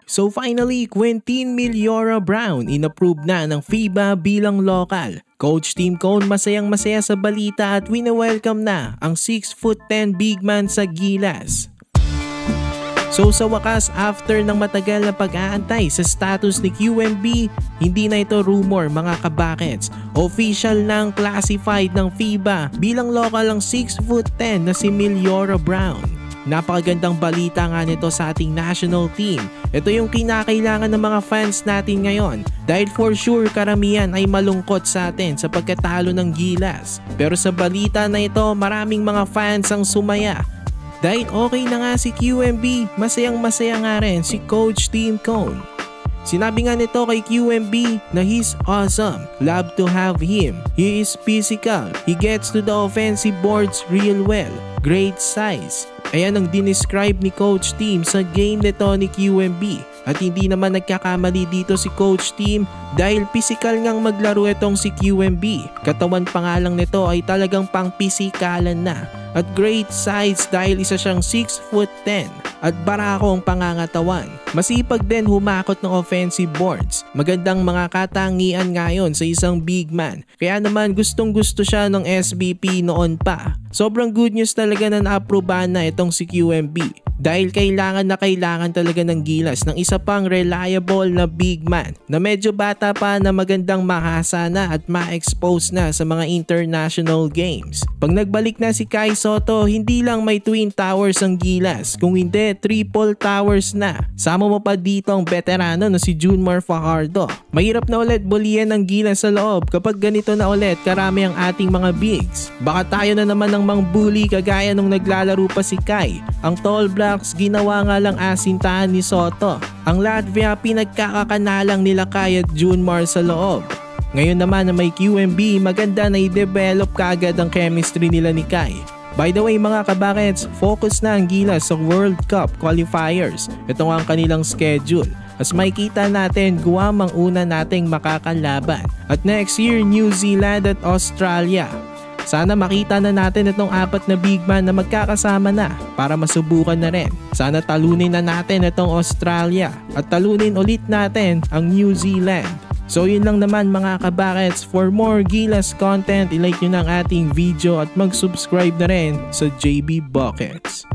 So finally, Quentin Millora-Brown inapprove na ng FIBA bilang local. Coach Tim Cone masayang-masaya sa balita at wini-welcome na ang 6'10" big man sa Gilas. So sa wakas, after ng matagal na pag-aantay sa status ni QMB, hindi na ito rumor mga kabakets. Official nang classified ng FIBA bilang local ang 6'10" na si Millora-Brown. Napakagandang balita nga nito sa ating national team. Ito yung kinakailangan ng mga fans natin ngayon dahil for sure karamihan ay malungkot sa atin sa pagkatalo ng Gilas. Pero sa balita na ito, maraming mga fans ang sumaya. Dahil okay na nga si QMB, masayang-masaya nga rin si Coach Tim Cone. Sinabi nga nito kay QMB na he's awesome, love to have him, he is physical, he gets to the offensive boards real well, great size. Ayan ang dinescribe ni Coach Tim sa game nito ni QMB. At hindi naman nagkakamali dito si Coach Tim dahil physical ngang maglaro itong si QMB. Katawan pa nga lang nito ay talagang pang pisikalan na. At great size dahil isa siyang 6'10" at barakong pangangatawan. Masipag din humakot ng offensive boards. Magandang mga katangian ngayon sa isang big man. Kaya naman gustong gusto siya ng SBP noon pa. Sobrang good news talaga na na-approvean na itong si QMB. Dahil kailangan talaga ng Gilas ng isa pang reliable na big man na medyo bata pa na magandang mahasa na at ma-expose na sa mga international games. Pag nagbalik na si Kai Sotto, hindi lang may twin towers ang Gilas, kung hindi triple towers na. Sama mo pa dito ang veterano na si Junmar Fajardo. Mahirap na ulit buliyan ng Gilas sa loob kapag ganito na ulit karami ang ating mga bigs. Baka tayo na naman ng mangbully kagaya nung naglalaro pa si Kai. Ang tall blocks ginawa nga lang asintahan ni Sotto. Ang Latvia pinagkakakanalang nila Kai at Junmar sa loob. Ngayon naman na may QMB, maganda na i-develop kaagad ang chemistry nila ni Kai. By the way mga kabakets, focus na ang Gilas sa World Cup qualifiers. Ito nga ang kanilang schedule. As makikita natin, Guam ang una nating makakalaban. At next year, New Zealand at Australia. Sana makita na natin itong apat na big man na magkakasama na para masubukan na rin. Sana talunin na natin itong Australia at talunin ulit natin ang New Zealand. So yun lang naman mga kabakets. For more Gilas content, ilike nyo na ang ating video at mag-subscribe na rin sa JB Buckets.